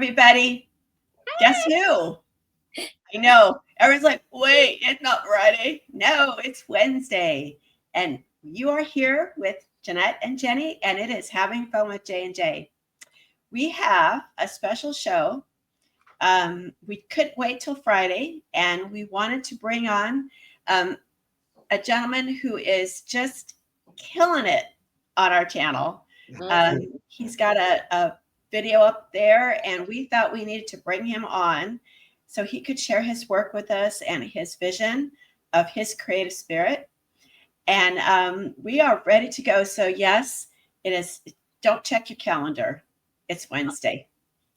everybody. Guess who? I know. Everyone's like, wait, it's not Friday. No, it's Wednesday. And you are here with Jeanette and Jenny, and it is Having Fun with J&J. We have a special show. We couldn't wait till Friday, and we wanted to bring on a gentleman who is just killing it on our channel. He's got a video up there, and we thought we needed to bring him on so he could share his work with us and his vision of his creative spirit. And we are ready to go. So yes, it is. Don't check your calendar. It's Wednesday.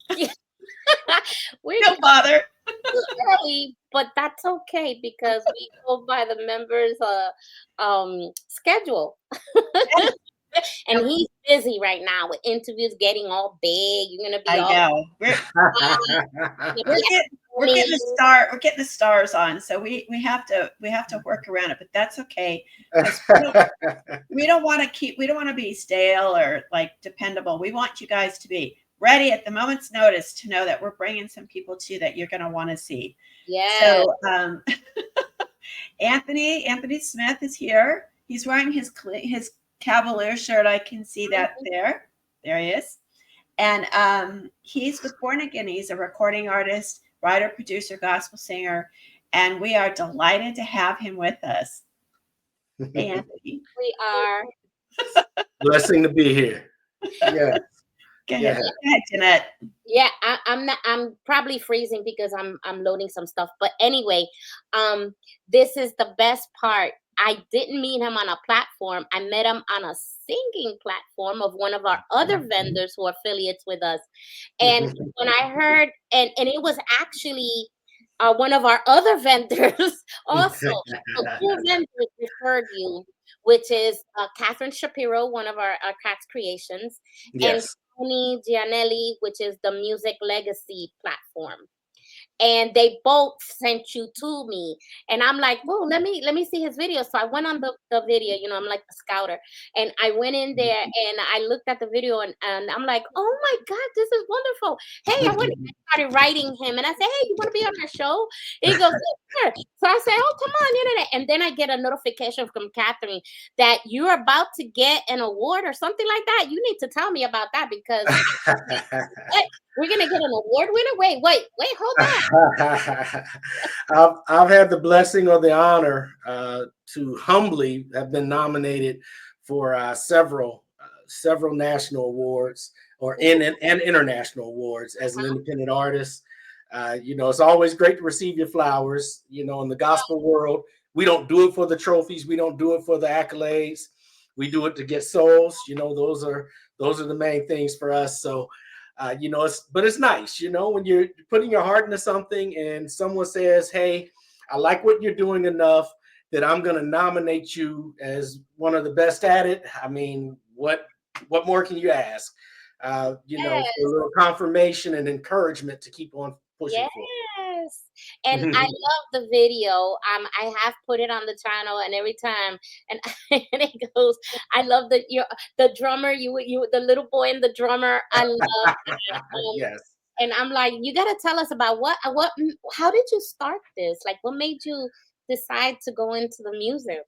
Don't bother. Early, but that's okay because we go by the members' schedule. And he's busy right now with interviews getting all big. You're gonna be. I know. We're getting the star. We're getting the stars on, so we have to work around it. But that's okay. We don't want to be stale or like dependable. We want you guys to be ready at the moment's notice to know that we're bringing some people to that you're going to want to see. Yeah. So Anthony Smith is here. He's wearing his Cavalier shirt. I can see that there. There he is. And he's with Bourn again. He's a recording artist, writer, producer, gospel singer, and we are delighted to have him with us. Hey, Anthony. We are. Blessing to be here. Yeah. Go ahead, Jeanette. Yeah, I'm probably freezing because I'm loading some stuff. But anyway, this is the best part. I didn't meet him on a platform. I met him on a singing platform of one of our other vendors who are affiliates with us. And when I heard, and it was actually one of our other vendors also. So two vendors referred you, which is Catherine Shapiro, one of our Cracks Creations, and Tony Gianelli, which is the Music Legacy platform. And they both sent you to me, and I'm like, well, let me see his video. So I went on the video, I'm like the scouter, and I went in there and I looked at the video, and I'm like, oh my God, this is wonderful. Hey, I started writing him, and I said, hey, you want to be on our show? He goes, sure. So I said, oh, come on, and then I get a notification from Catherine that you're about to get an award or something like that. You need to tell me about that because we're gonna get an award winner. Wait, hold on. I've had the blessing or the honor to humbly have been nominated for several national awards and international awards as an independent artist. It's always great to receive your flowers. In the gospel world, we don't do it for the trophies. We don't do it for the accolades. We do it to get souls. Those are the main things for us. So. But it's nice, when you're putting your heart into something and someone says, hey, I like what you're doing enough that I'm going to nominate you as one of the best at it. I mean, what more can you ask? For a little confirmation and encouragement to keep on pushing forward. Yes. And I love the video. I have put it on the channel, and every time, and it goes. I love the drummer. You the little boy and the drummer. I love that. Yes. And I'm like, you got to tell us about how did you start this? Like, what made you decide to go into the music?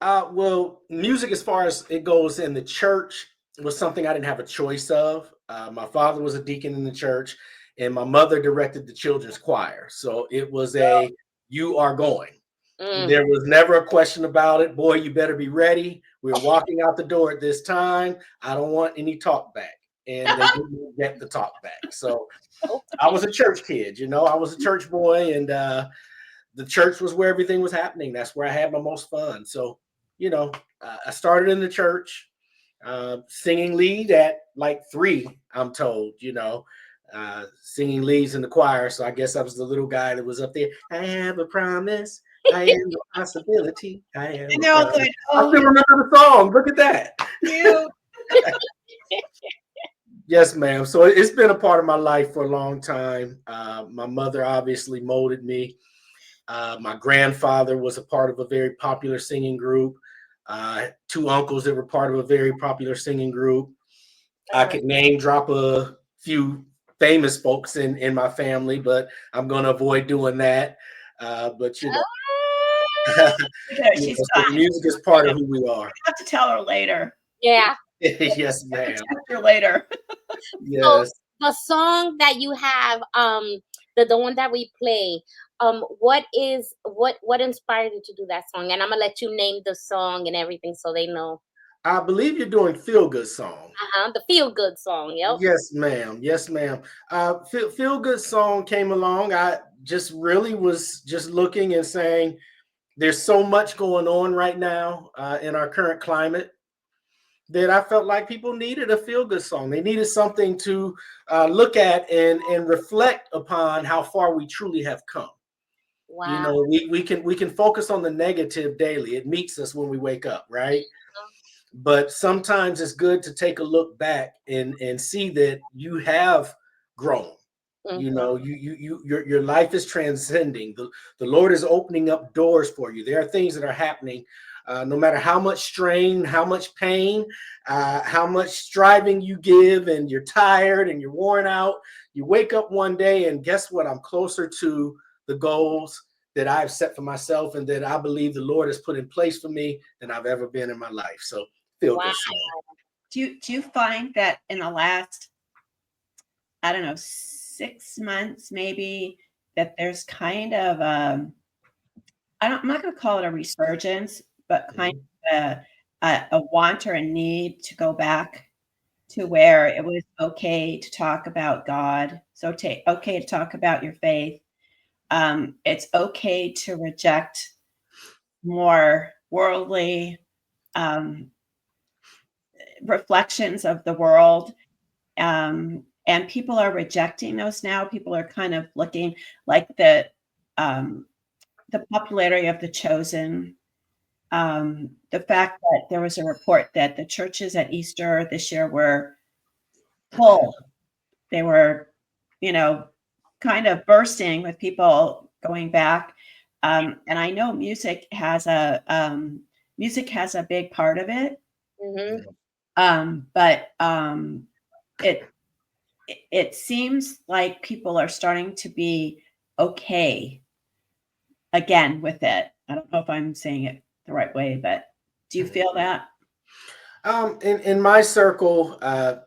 Well, music, as far as it goes in the church, was something I didn't have a choice of. My father was a deacon in the church. And my mother directed the children's choir. So it was you are going. There was never a question about it. Boy, you better be ready. We're walking out the door at this time. I don't want any talk back. And they didn't get the talk back. So I was a church kid, I was a church boy, and the church was where everything was happening. That's where I had my most fun. So, I started in the church, singing lead at like 3, I'm told, singing leads in the choir. So I guess I was the little guy that was up there. I have a promise. I am a possibility. I am. And they're all going, I still remember the song. Look at that. Yes, ma'am. So it's been a part of my life for a long time. My mother obviously molded me. My grandfather was a part of a very popular singing group. 2 uncles that were part of a very popular singing group. I could name drop a few famous folks in my family, but I'm going to avoid doing that. But you know, She's so fine. music is part of who we are. I have to tell her later. Yeah. Yes, ma'am. Text her later. So Yes. the song that you have, the one that we play, what inspired you to do that song? And I'm gonna let you name the song and everything so they know. I believe you're doing feel good song. The feel good song. Yep. Yes, ma'am. Yes, ma'am. Feel good song came along. I just really was just looking and saying, there's so much going on right now in our current climate that I felt like people needed a feel good song. They needed something to look at and reflect upon how far we truly have come. You Wow. know, we can focus on the negative daily. It meets us when we wake up, right? But sometimes it's good to take a look back and see that you have grown. You know, your life is transcending. The Lord is opening up doors for you. There are things that are happening, no matter how much strain, how much pain, how much striving you give, and you're tired and you're worn out. You wake up one day and guess what? I'm closer to the goals that I've set for myself and that I believe the Lord has put in place for me than I've ever been in my life. So feel Wow. good song. Do you find that in the last, I don't know, 6 months maybe, that there's kind of I'm not going to call it a resurgence, but kind of a want or a need to go back to where it was okay to talk about God. So okay to talk about your faith. It's okay to reject more worldly um, reflections of the world. And people are rejecting those now. People are kind of looking like um, the popularity of The Chosen. The fact that there was a report that the churches at Easter this year were full. They were, you know, kind of bursting with people going back. And I know music has a big part of it. But it seems like people are starting to be okay again with it. I don't know if I'm saying it the right way, but do you feel that? In my circle,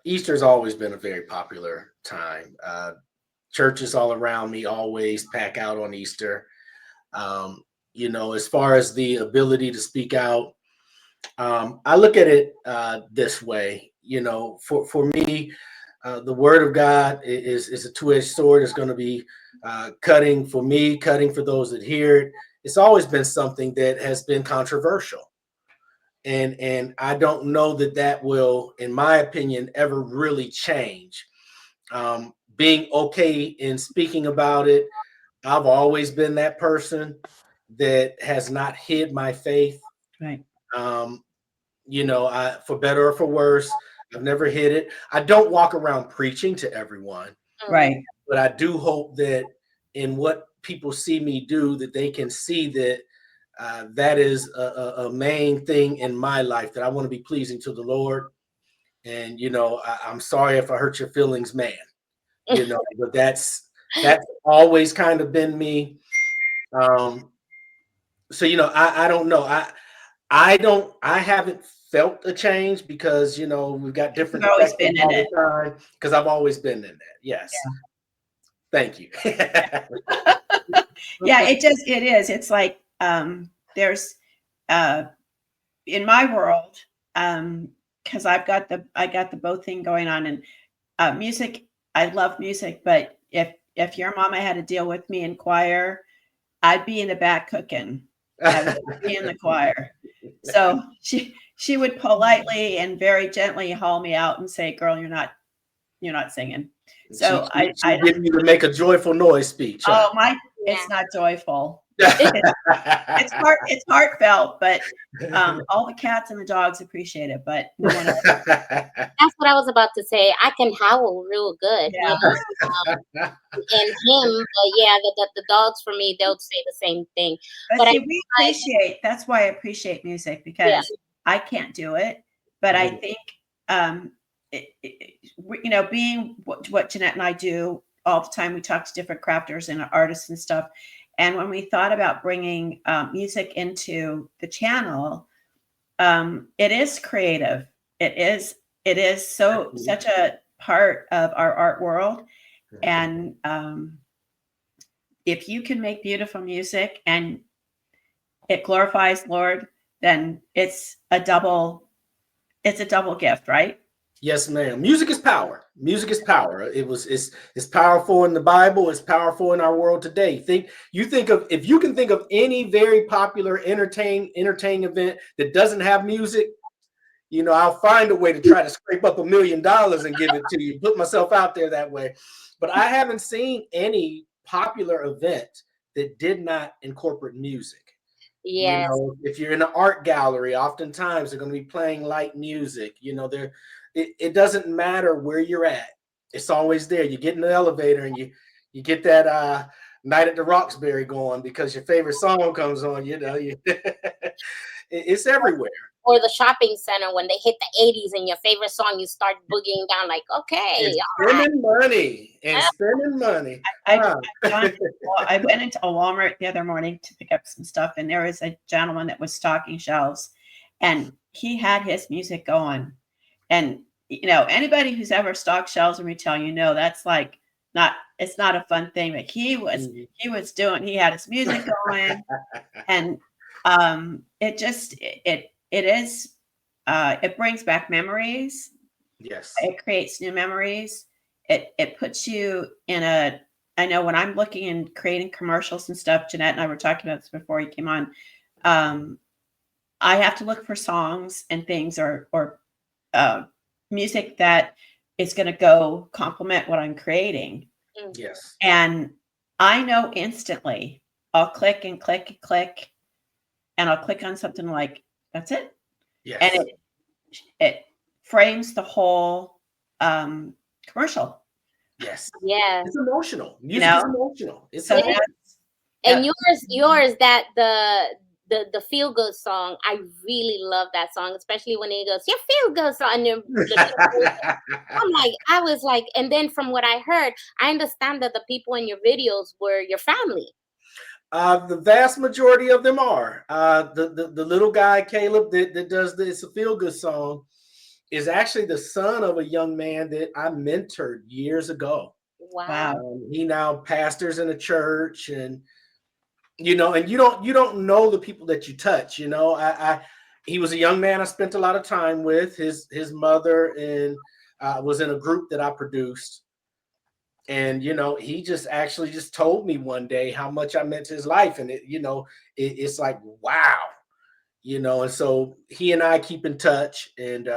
Easter's always been a very popular time. Churches all around me always pack out on Easter. You know, as far as the ability to speak out, I look at it this way. You know, for me, the Word of God is a two-edged sword. It's going to be cutting for me, cutting for those that hear it. It's always been something that has been controversial. And I don't know that that will, in my opinion, ever really change. Being okay in speaking about it, I've always been that person that has not hid my faith. Right. Um, you know, for better or for worse, I've never hid it. I don't walk around preaching to everyone, Right. but I do hope that in what people see me do, that they can see that that is a main thing in my life, that I want to be pleasing to the Lord. And you know, I'm sorry if I hurt your feelings, man. You know, but that's always kind of been me. Um, so you know, I don't know. I haven't felt a change because you know we've got You've different always spectrums been in all it. the time because I've always been in that. Yes. Thank you. Yeah, it is. It's like there's uh in my world, because I got the both thing going on, and music, I love music, but if your mama had to deal with me in choir, I'd be in the back cooking. I would be in the choir. So she would politely and very gently haul me out and say, "Girl, you're not singing." So She getting you to make a joyful noise speech, huh? oh my, it's not joyful. It's heartfelt, but all the cats and the dogs appreciate it, but no one else. That's what I was about to say. I can howl real good, you Yeah. know, and him, but yeah, the dogs for me, they'll say the same thing. But But see, that's why I appreciate music, yeah, because I can't do it. But I think um, being what Jeanette and I do all the time, we talk to different crafters and artists and stuff. And when we thought about bringing music into the channel, it is creative. It is such a part of our art world. And if you can make beautiful music and it glorifies Lord, then it's a double gift, right? Yes, ma'am. Music is power. Music is power. It's powerful in the Bible. It's powerful in our world today. If you can think of any very popular entertaining event that doesn't have music, I'll find a way to try to scrape up $1 million and give it to you. Put myself out there that way. But I haven't seen any popular event that did not incorporate music. Yes. If you're in an art gallery, oftentimes they're going to be playing light music. It doesn't matter where you're at. It's always there. You get in the elevator and you get that Night at the Roxbury going because your favorite song comes on. It's everywhere. Or the shopping center when they hit the 80s and your favorite song, you start boogieing down like, okay, spending money. I went into a Walmart the other morning to pick up some stuff, and there was a gentleman that was stocking shelves, and he had his music going. And anybody who's ever stocked shelves in retail, that's like it's not a fun thing, but he had his music going, and it brings back memories. Yes. It creates new memories. It puts you I know when I'm looking and creating commercials and stuff, Jeanette and I were talking about this before you came on. I have to look for songs and things or music that is going to go complement what I'm creating. Yes. And I know instantly. I'll click and click and click, and I'll click on something like, that's it. Yes. And it frames the whole commercial. Yes. Yes. It's emotional. Music is emotional. And yours that the feel good song. I really love that song, especially when he goes, your feel good song. And I was like, and then from what I heard, I understand that the people in your videos were your family. The vast majority of them are. The little guy, Caleb, that does this, a feel good song, is actually the son of a young man that I mentored years ago. Wow. He now pastors in a church, and you don't know the people that you touch. He was a young man I spent a lot of time with. His mother and was in a group that I produced. And, he just actually just told me one day how much I meant to his life. And it's like, wow, and so he and I keep in touch, and,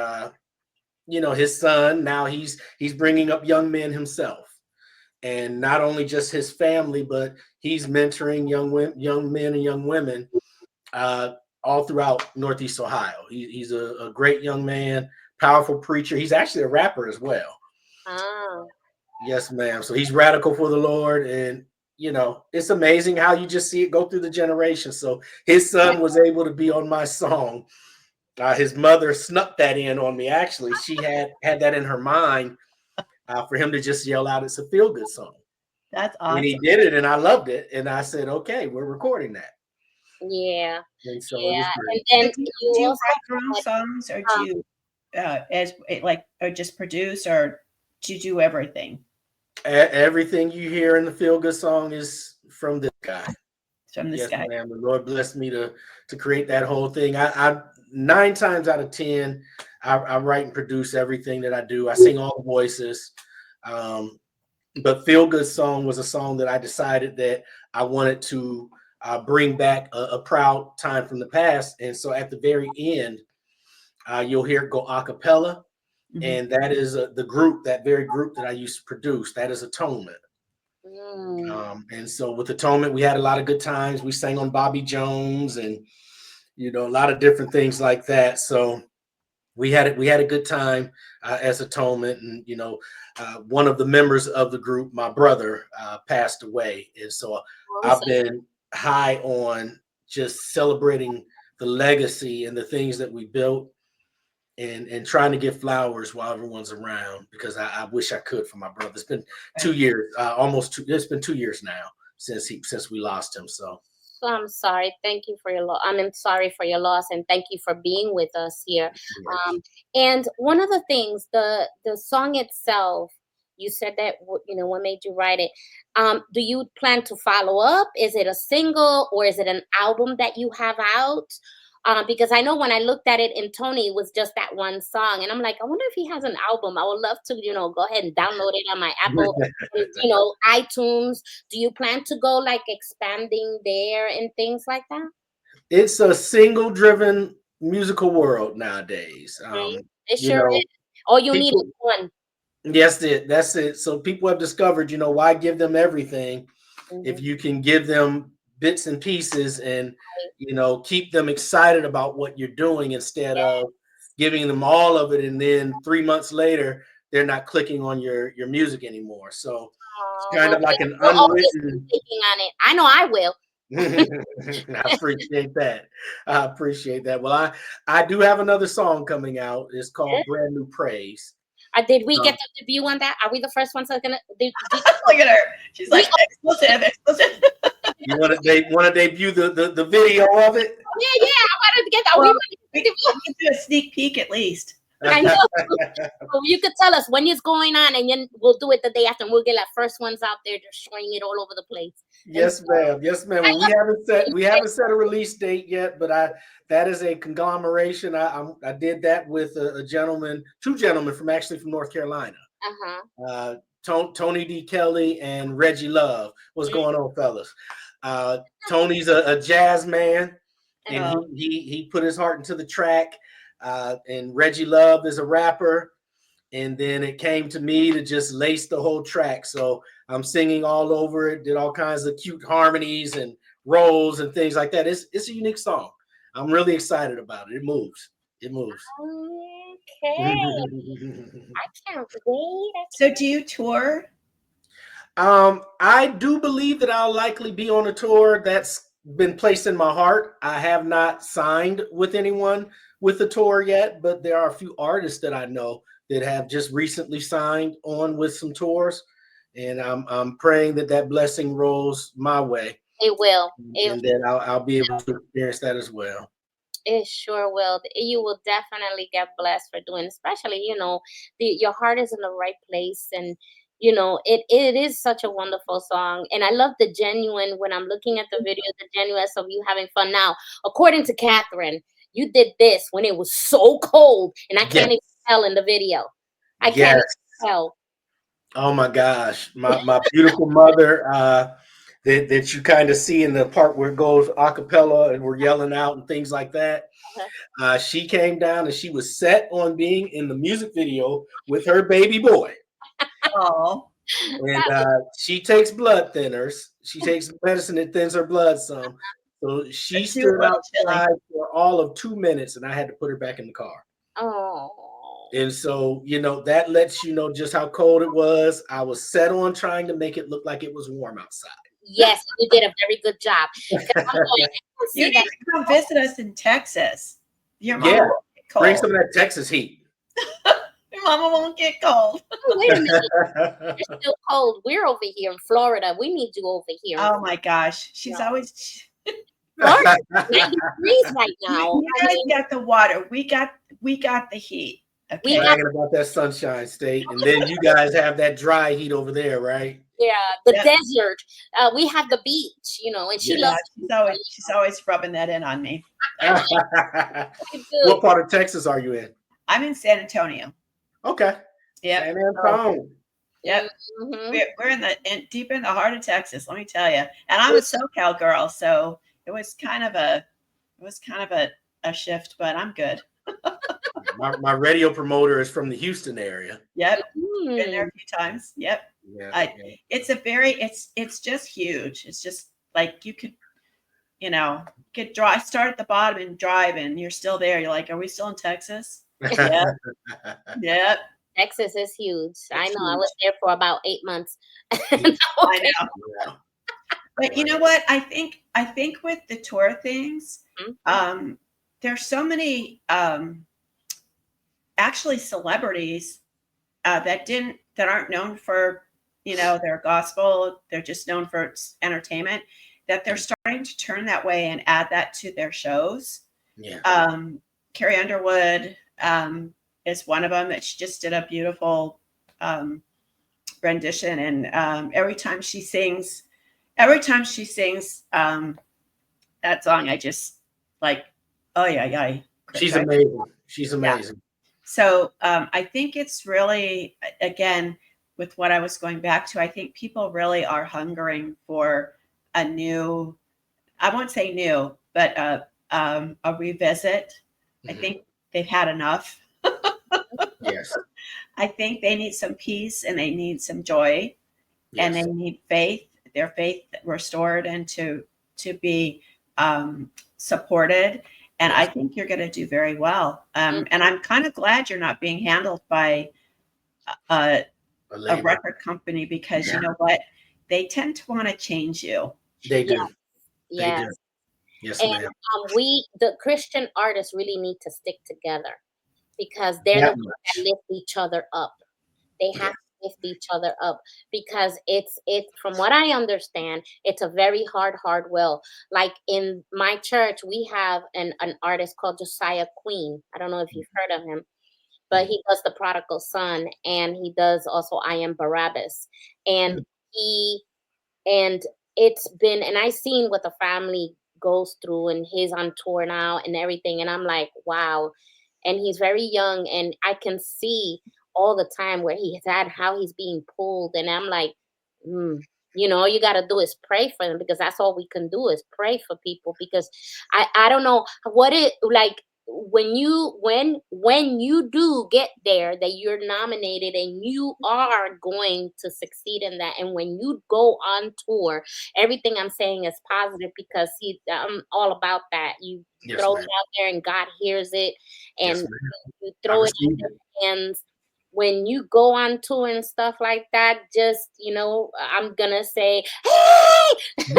his son, now he's bringing up young men himself, and not only just his family, but he's mentoring young men and young women all throughout Northeast Ohio. He's a great young man, powerful preacher. He's actually a rapper as well. Oh. Yes, ma'am. So he's radical for the Lord, and it's amazing how you just see it go through the generations. So his son was able to be on my song. His mother snuck that in on me. Actually, she had that in her mind for him to just yell out, "It's a feel good song." That's awesome. And he did it, and I loved it. And I said, "Okay, we're recording that." Yeah. And so it was great. And then do you write your own songs, or do you or just produce, or do you do everything? Everything you hear in the feel good song is from this guy. From this guy. Ma'am. The Lord blessed me to create that whole thing. I 9 times out of 10, I write and produce everything that I do. I sing all the voices. But Feel Good Song was a song that I decided that I wanted to bring back a proud time from the past. And so at the very end, you'll hear it go a cappella. Mm-hmm. And that is that very group that I used to produce. That is Atonement. And so with Atonement, we had a lot of good times. We sang on Bobby Jones and, a lot of different things like that. So we had a good time as Atonement. And, one of the members of the group, my brother, passed away. And so I've been high on just celebrating the legacy and the things that we built. and trying to get flowers while everyone's around, because I wish I could for my brother. It's been 2 years, almost two. It's been 2 years now since we lost him. So So I'm sorry. Thank you for your loss. I mean, sorry for your loss, and thank you for being with us here. yes. And one of the things, the song itself, you said that what made you write it. Do you plan to follow up? Is it a single or is it an album that you have out? Because I know when I looked at it in Tony, it was just that one song, and I'm like, I wonder if he has an album. I would love to, go ahead and download it on my Apple, iTunes. Do you plan to go like expanding there and things like that? It's a single driven musical world nowadays. Mhm. It You sure is. know, All you need is people, one. yes, that's it. So people have discovered, why give them everything if Mhm. you can give them bits and pieces, and, keep them excited about what you're doing instead of giving them all of it. And then 3 months later, they're not clicking on your music anymore. So it's Oh, kind well, of like an we'll always be unwritten. thinking on it. I know I will. I appreciate that. I appreciate that. Well, I do have another song coming out. It's called Brand New Praise. Did we Um, get the debut on that? Are we the first ones that are gonna? Look at her. She's We, like, exclusive, exclusive. you want to debut the video of it? yeah. I wanted to get that. Well, We we can do a sneak peek at least. I know. Well, you could tell us when it's going on, and then we'll do it the day after, and we'll get like first ones out there, just showing it all over the place. And Yes, ma'am. Yes, ma'am. I Well, love we haven't set a release date yet, but that is a conglomeration. I did that with a gentleman, two gentlemen from North Carolina, uh, Tony D. Kelly and Reggie Love. What's going on, fellas? Tony's a jazz man, and Oh. he put his heart into the track. And Reggie Love is a rapper. And then it came to me to just lace the whole track. So I'm singing all over it, did all kinds of cute harmonies and rolls and things like that. It's a unique song. I'm really excited about it. It moves. It moves. Okay, I can't wait. So do you tour? I do believe that I'll likely be on a tour. That's been placed in my heart. I have not signed with anyone with a tour yet, but there are a few artists that I know that have just recently signed on with some tours, and I'm praying that blessing rolls my way, It will. and that I'll be able to experience that as well. It sure will. You will definitely get blessed for doing, especially, your heart is in the right place. And, it is such a wonderful song. And I love the genuine, when I'm looking at the video, the genuineness of you having fun. Now, according to Catherine, you did this when it was so cold, and I can't Yes, even tell in the video. I can't yes. even tell. Oh my gosh, my beautiful mother, that you kind of see in the part where it goes a cappella and we're yelling out and things like that. She came down and she was set on being in the music video with her baby boy. Oh, And she takes blood thinners. She takes medicine that thins her blood some. So she it's too a stood little chilly. outside for all of 2 minutes, and I had to put her back in the car. Oh, And so, that lets you know just how cold it was. I was set on trying to make it look like it was warm outside. yes, you did a very good job. 'Cause I'm going, I can You see need that. to come visit us in Texas. Your mama Yeah, won't get cold. bring some of that Texas heat. Your mama won't get cold. Oh, wait a minute. You're still cold. We're over here in Florida. We need you over here. Oh my gosh. She's No. always Florida, 90 degrees right now. you I guys mean, got the water. We got the heat. we Okay. got, Bragging about that sunshine state, and then you guys have that dry heat over there, right? the Yep. desert. We have the beach, and she Yeah. loves She's always rubbing that in on me. it What good. part of Texas are you in? I'm in San Antonio. Okay. Yep. San Antonio. Yep. Mhm. We're deep in the heart of Texas, let me tell you. And I'm a SoCal girl, so it was kind of a shift, but I'm good. My radio promoter is from the Houston area. Yep. Been there Mm. a few times. Yep. Yeah. It's just huge. It's just like you could, start at the bottom and drive and you're still there. You're like, are we still in Texas? Yep. Yep. Texas is huge. I know. I huge. was there for about 8 months. I know. Yeah. But you know what? I think with the tour things, Mhm. there's so many actually celebrities that aren't known for, their gospel. They're just known for entertainment. That they're starting to turn that way and add that to their shows. Yeah. Carrie Underwood is one of them that she just did a beautiful rendition, and every time she sings that song, I just like, oh yeah, She's right? amazing. She's Yeah. amazing. So I think it's really, again, with what I was going back to, I think people really are hungering for a new, I won't say new, but a revisit. I think they've had enough. Yes. I think they need some peace and they need some joy, and they Yes. need faith, their faith restored, and to be supported. And I Yes. think you're going to do very well. And I'm kind of glad you're not being handled by a, A a label. record company, because you know what? They tend to want to change you. They do. Yes. They Yes. do. Yes, And ma'am. the Christian artists really need to stick together, because they're the That ones that much. lift each other up. They have Yes. to lift each other up, because it's from what I understand, it's a very hard well. Like in my church, we have an artist called Josiah Queen. I don't know if you've heard of him, but he does The Prodigal Son, and he does also I Am Barabbas. And he and it's been, and I seen what the family goes through, and he's on tour now and everything, and I'm like, wow. And he's very young, and I can see all the time where he's at, how he's being pulled, and I'm like, all you got to do is pray for them, because that's all we can do is pray for people. Because I don't know what it like when you do get there, that you're nominated and you are going to succeed in that, and when you go on tour, everything I'm saying is positive, because I'm all about that. You Yes, throw it ma'am. out there and God hears it, Yes, and ma'am. you I throw it received in their hands. When you go on tour and stuff like that, just I'm gonna say, hey, it.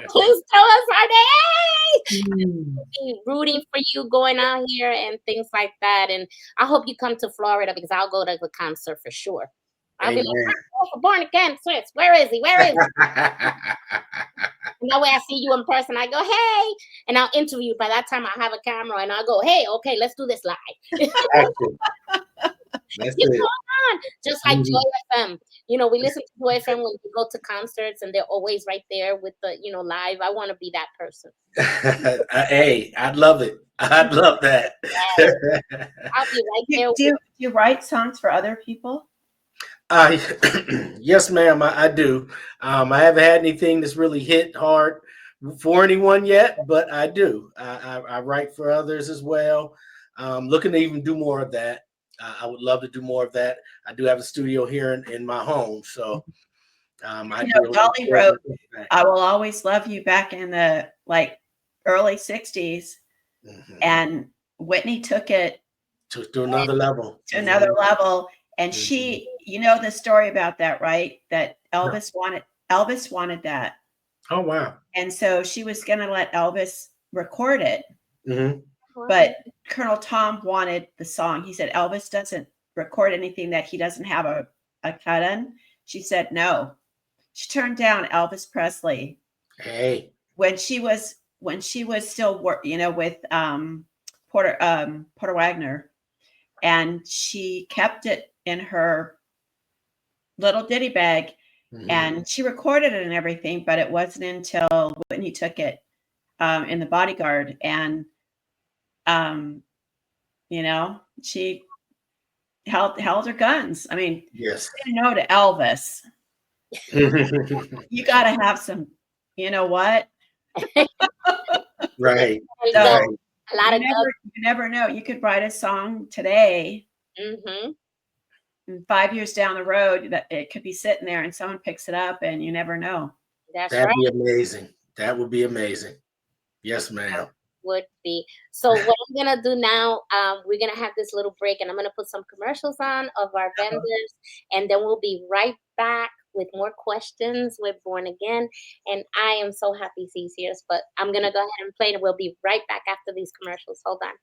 please tell us our name. Be rooting for you going out here and things like that. And I hope you come to Florida, because I'll go to the concert for sure. I'll be like, Amen. "I'm for Born Again Swiss. Where is he? Where is he?" And that way I see you in person. I go, hey, and I'll interview you. By that time, I have a camera, and I'll go, hey, okay, let's do this live. Actually, that's You it. come on, just like Mhm. Joy FM. We listen to Joy FM when we go to concerts, and they're always right there with the live. I want to be that person. Hey, I'd love it. I'd love that. Yes, I'll be right there with Do you write songs for other people? I, yes, ma'am, I do. I haven't had anything that's really hit hard for anyone yet, but I do. I write for others as well. Looking to even do more of that. I would love to do more of that. I do have a studio here in my home, so I do. Dolly wrote "I Will Always Love You" back in the early '60s, and Whitney took it to another level. to another level. And Mhm. she, you know the story about that, right? That No. Elvis wanted that, Oh wow. and so she was going to let Elvis record it. Mm-hmm. But Colonel Tom wanted the song. He said Elvis doesn't record anything that he doesn't have a cut in. She said no. She turned down Elvis Presley Hey. when she was still with Porter Wagner, and she kept it in her little ditty bag, and she recorded it and everything. But it wasn't until Whitney took it in The Bodyguard, and she held her guns. I mean, Yes. say no to Elvis. You got to have some, you know what? Right. So Right. a lot of you never know. You could write a song today, and 5 years down the road, that it could be sitting there, and someone picks it up, and you never know. That's That'd right. be amazing. That would be amazing. Yes, ma'am. Would be. So what I'm gonna do now, we're gonna have this little break, and I'm gonna put some commercials on of our vendors, and then we'll be right back with more questions with Born Again. And I am so happy she's here, but I'm gonna go ahead and play it. We'll be right back after these commercials. Hold on.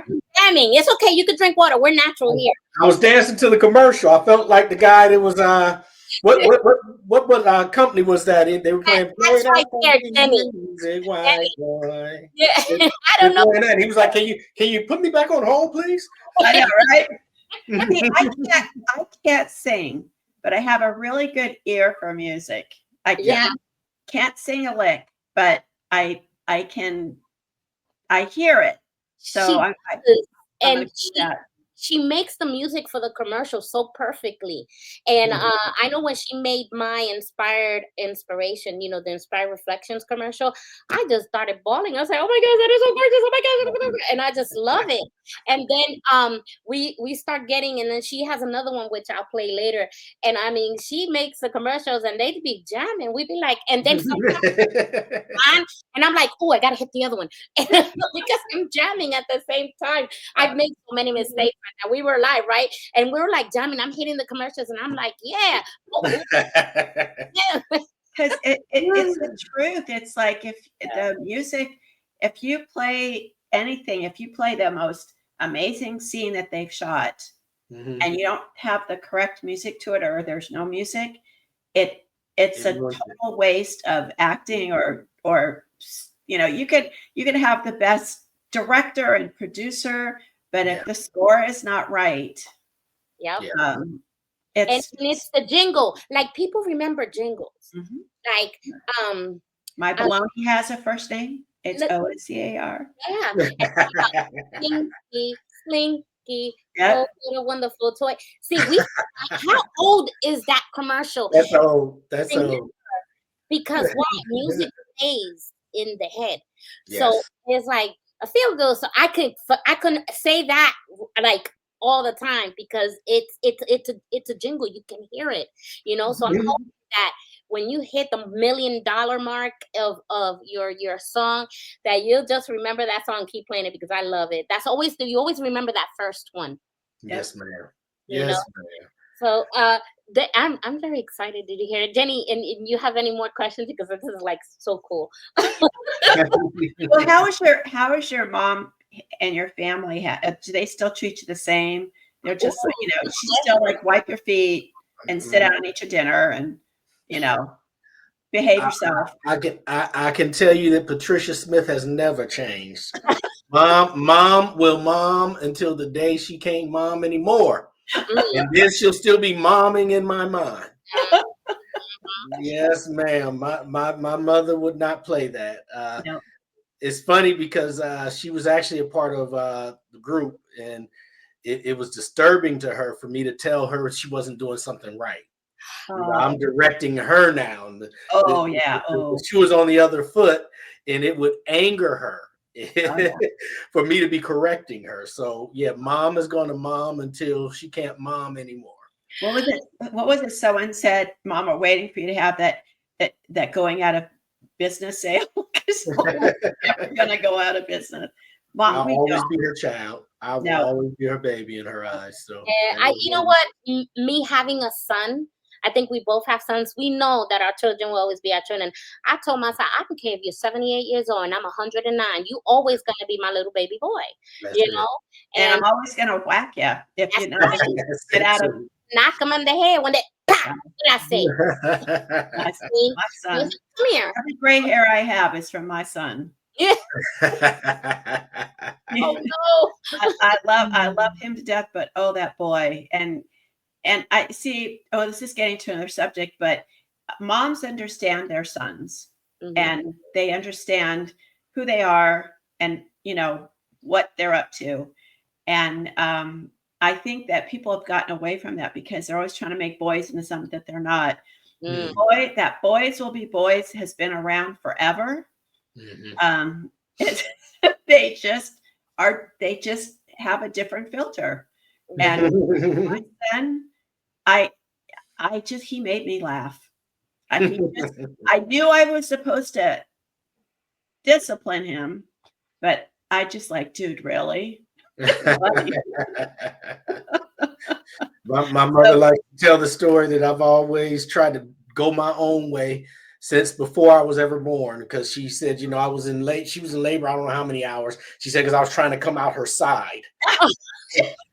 there? Jamming. It's okay. You could drink water. We're natural here. I was dancing to the commercial. I felt like the guy that was what company was that in? They were playing That's right there, Jenny. music, white boy. Yeah. They- I They're don't know. playing that. And he was like, "Can you put me back on hold, please?" I know, right? See, I can't sing, but I have a really good ear for music. I Yeah. can't sing a lick, but I hear it. So She I'm does. gonna And do that. she makes the music for the commercial so perfectly. And I know when she made my inspiration, the Inspired Reflections commercial, I just started bawling. I was like, oh my gosh, that is so gorgeous. Oh my gosh. And I just love it. And then we start getting, and then she has another one which I'll play later. And I mean, she makes the commercials and they'd be jamming. We'd be like, and then and I'm like, oh, I gotta hit the other one. Because I'm jamming at the same time. I've made so many mistakes right now. We were live, right? And we were like jamming. I'm hitting the commercials and I'm like, yeah. Yeah. Because it's the truth. It's like if the music, if you play anything, if you play the most amazing scene that they've shot and you don't have the correct music to it, or there's no music, it's a total waste of acting, or you could have the best director and producer, but if the score is not right, Yep. um, And it's it's the jingle. Like people remember jingles. Mhm. Like My baloney has a first name. It's OCAR. yeah. Slinky, Slinky. Yep. Oh, what a wonderful toy. See, how old is that commercial? That's old. That's old. Because why? Music stays in the head. So Yes. it's like I feel good. So I couldn't say that like all the time because it's a jingle. You can hear it, So I'm hoping that when you hit the $1 million mark of your song, that you'll just remember that song and keep playing it because I love it. You always remember that first one. Yes, ma'am. You Yes, know? ma'am. So I'm very excited to hear it. Jenny, and you have any more questions because this is like so cool. Well, how is your mom and your family? Do they still treat you the same? They're just like, she's still like wipe your feet and sit down and eat your dinner and behave yourself. I can tell you that Patricia Smith has never changed. Mom will mom until the day she can't mom anymore. And then she'll still be momming in my mind. Yes, ma'am. My mother would not play that. No. It's funny because she was actually a part of the group, and it was disturbing to her for me to tell her she wasn't doing something right. I'm directing her now. And she was on the other foot, and it would anger her for me to be correcting her. So yeah, mom is going to mom until she can't mom anymore. What was it? Someone said, "Mom, we're waiting for you to have that going out of business sale because we're never going to go out of business." Mom, I'll always be her child. I will always be her baby in her eyes. So you know what? Me having a son, I think we both have sons. We know that our children will always be our children. I told my son, I don't care if you're 78 years old and I'm 109. You always gonna be my little baby boy. That's it. And I'm always gonna whack you if you know get out of knock them on the head when they pop. What did I say? My son. Come here. Every gray hair I have is from my son. Yeah. Oh no. I love him to death, but that boy. And I see, this is getting to another subject, but moms understand their sons and they understand who they are and, what they're up to. And I think that people have gotten away from that because they're always trying to make boys into something that they're not. That boys will be boys has been around forever. They just have a different filter. And my son, he made me laugh. I knew I was supposed to discipline him, but I just like, dude, really? My mother likes to tell the story that I've always tried to go my own way since before I was ever born, because she said, I was in late. She was in labor. I don't know how many hours. She said because I was trying to come out her side.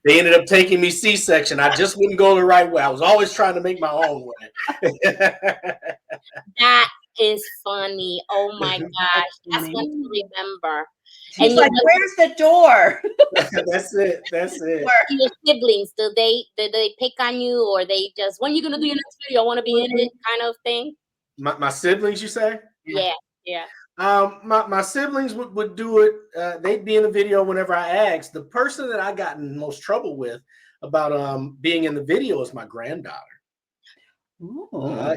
They ended up taking me C-section. I just wouldn't go the right way. I was always trying to make my own way. That is funny. Oh my gosh. That's one to remember. She's like, where's the door? That's it. That's it. Your siblings, did they pick on you, or they just, when you gonna do your next video? I want to be in it kind of thing? My siblings, you say? Yeah, yeah. My siblings would do it. They'd be in the video whenever I asked. The person that I got in most trouble with about being in the video is my granddaughter.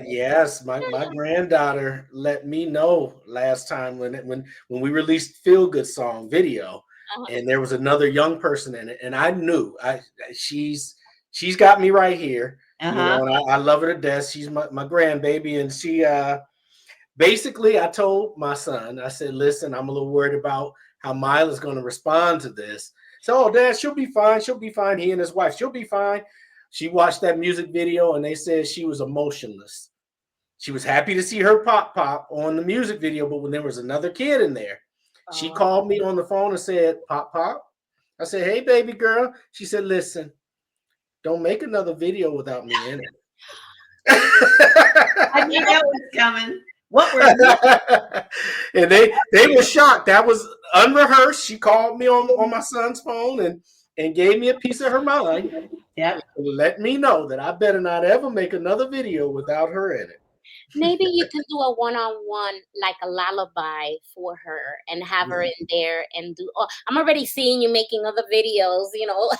Yes, my granddaughter let me know last time when we released Feel Good Song video, and there was another young person in it, and I knew she's got me right here. And I love her to death. She's my grandbaby, and she basically, I told my son, I said, listen, I'm a little worried about how Mila's going to respond to this. So, oh, Dad, she'll be fine. She'll be fine. He and his wife, she'll be fine. She watched that music video and they said she was emotionless. She was happy to see her pop on the music video, but when there was another kid in there, she called me on the phone and said, Pop. I said, hey, baby girl. She said, listen, don't make another video without me in it. I knew that was coming. What were and they were shocked. That was unrehearsed. She called me on my son's phone and gave me a piece of her mind. Yeah. Let me know that I better not ever make another video without her in it. Maybe you can do a one-on-one, like a lullaby for her, and have her in there and do. Oh, I'm already seeing you making other videos.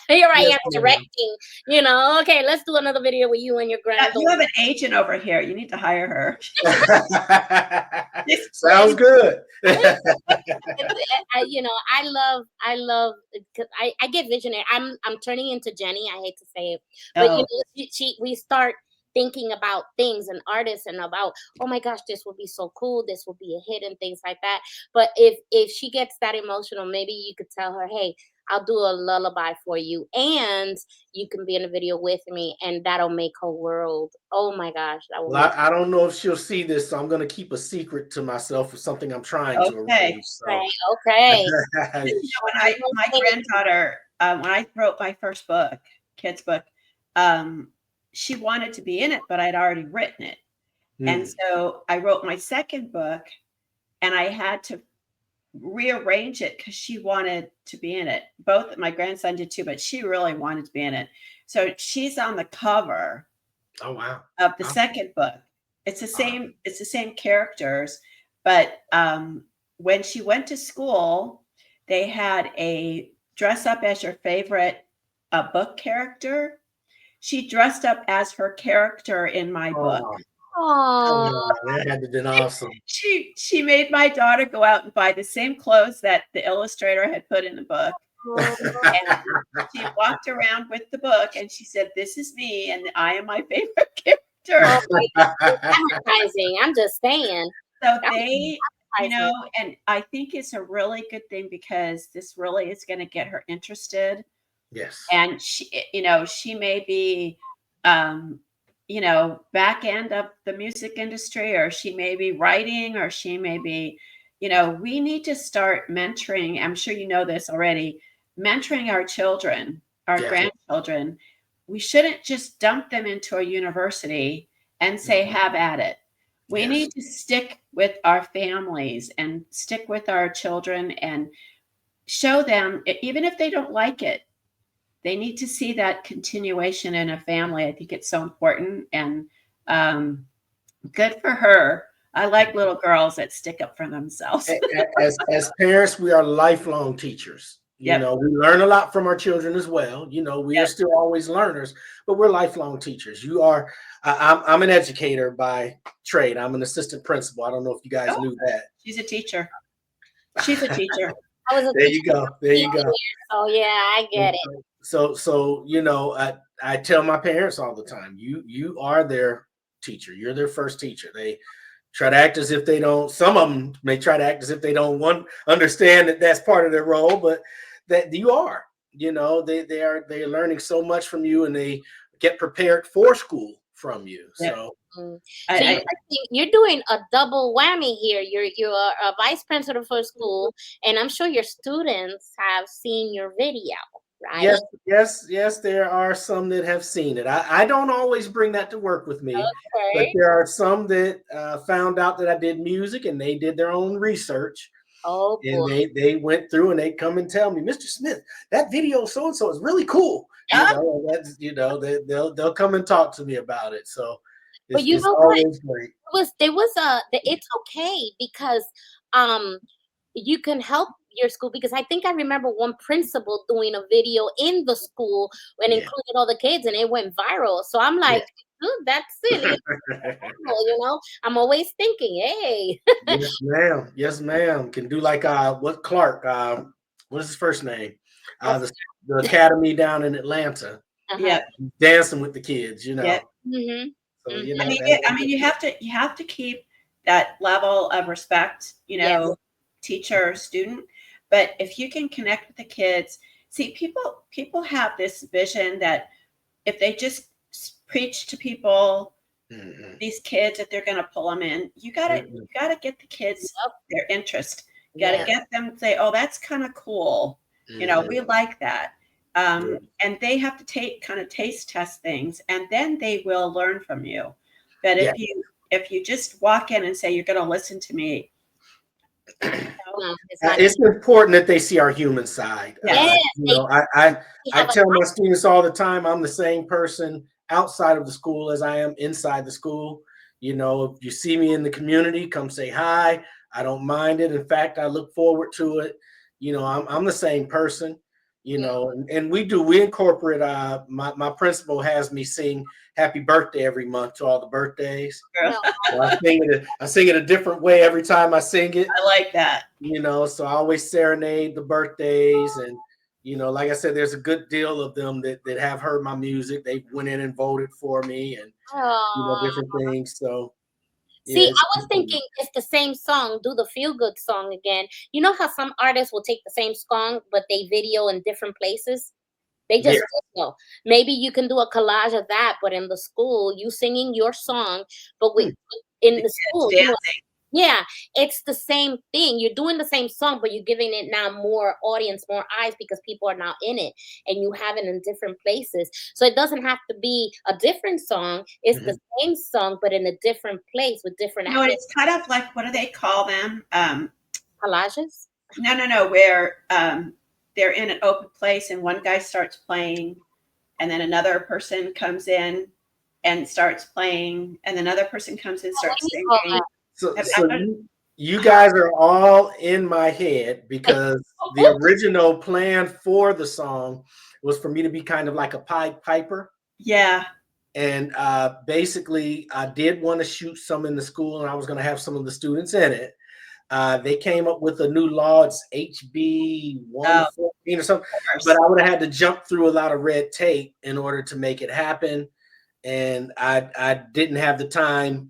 Here I am directing. Okay, let's do another video with you and your granddaughter. You have an agent over here. You need to hire her. Sounds good. I love because I get visionary. I'm turning into Jenny. I hate to say it, but we start thinking about things and artists and about, oh my gosh, this would be so cool, this will be a hit and things like that. But if she gets that emotional, maybe you could tell her, hey, I'll do a lullaby for you and you can be in a video with me, and that'll make her world. Oh my gosh. I don't know if she'll see this, so I'm going to keep a secret to myself for something I'm trying to arrange. So. Okay. My granddaughter, when I wrote my first book, kids book, she wanted to be in it, but I'd already written it. And so I wrote my second book and I had to rearrange it because she wanted to be in it. Both my grandson did too, but she really wanted to be in it. So she's on the cover of the second book. It's the same characters, but when she went to school, they had a dress up as your favorite book character. She dressed up as her character in my book. Oh, that had to have been awesome. She made my daughter go out and buy the same clothes that the illustrator had put in the book. And she walked around with the book and she said, this is me and I am my favorite character. Advertising, I'm just saying. So they, and I think it's a really good thing because this really is going to get her interested. Yes. And she may be, back end of the music industry, or she may be writing, or she may be, we need to start mentoring. I'm sure you know this already, mentoring our children, our grandchildren. We shouldn't just dump them into a university and say, have at it. We need to stick with our families and stick with our children and show them, even if they don't like it, they need to see that continuation in a family. I think it's so important, and good for her. I like little girls that stick up for themselves. As parents, we are lifelong teachers. We learn a lot from our children as well. We are still always learners, but we're lifelong teachers. You are. I'm an educator by trade. I'm an assistant principal. I don't know if you guys knew that. She's a teacher. She's a teacher. There you go. There you go. Oh yeah, I get it. So I tell my parents all the time, you are their teacher. You're their first teacher. They try to act as if they don't. Some of them may try to act as if they don't understand that that's part of their role, but that you are. They're learning so much from you, and they get prepared for school from you. Yeah. So Mm. So I you're doing a double whammy here. You're a vice principal for school, and I'm sure your students have seen your video, right? yes, yes, yes, there are some that have seen it. I don't always bring that to work with me, but Okay. there are some that found out that I did music and they did their own research. Oh And boy. they went through and they come and tell me, Mr. Smith, that video so and so is really cool. You Yeah. know, that's they'll come and talk to me about it. So But you it's know what? always great. There was it's okay because um you can help your school, because I think I remember one principal doing a video in the school and Yeah. included all the kids and it went viral. So I'm Yeah. like, "Dude, that's silly." I'm always thinking, hey. Yes, ma'am. Yes, ma'am. Can do like what Clark, what is his first name? The academy down in Atlanta, Uh-huh. yeah. dancing with the kids, you Yeah. know. Mhm. So Mhm. you know that I mean, you have to keep that level of respect, Yes. teacher, student. But if you can connect with the kids, see, people have this vision that if they just preach to people, mhm, these kids, that they're going to pull them in. mhm, You gotta get the kids Yep. their interest. You got to Yes. get them to say, "Oh, that's kind of cool. mhm. We like that." Yeah. And they have to kind of taste test things, and then they will learn from you. But Yeah. if you just walk in and say you're going to listen to me, No, it's not. It's important that they see our human side. yes, Yes, they I have a tell my students all the time I'm the same person outside of the school as I am inside the school. You know, if you see me in the community, come say hi. I don't mind it. In fact, I look forward to it. You know, I'm the same person. You know, and we incorporate. My principal has me sing "Happy Birthday" every month to all the birthdays. girl, So I sing it a different way every time I sing it. I like that. You know, so I always serenade the birthdays. And you know, like I said, there's a good deal of them that have heard my music. They went in and voted for me, and you know, Aw. different things. So See, yeah, I was thinking it's the same song, do the feel good song again. You know how some artists will take the same song, but they video in different places? They yeah. just video. Maybe you can do a collage of that, but in the school, you singing your song, but Hmm. in The the kids school, dancing. yeah, it's the same thing. You're doing the same song, but you're giving it now more audience, more eyes, because people are now in it and you have it in different places. So it doesn't have to be a different song. It's the Mhm. same song, but in a different place with different And it's kind of like, what do they call them? collages. No, where they're in an open place and one guy starts playing, and then another person comes in and starts playing, and then another person comes in and What do starts you call singing. that? So I you guys are all in my head because the original plan for the song was for me to be kind of like a Pied Piper. yeah, And basically, I did want to shoot some in the school, and I was going to have some of the students in it. They came up with a new law. It's HB of 114 or something, but course. I would have had to jump through a lot of red tape in order to make it happen, and I didn't have the time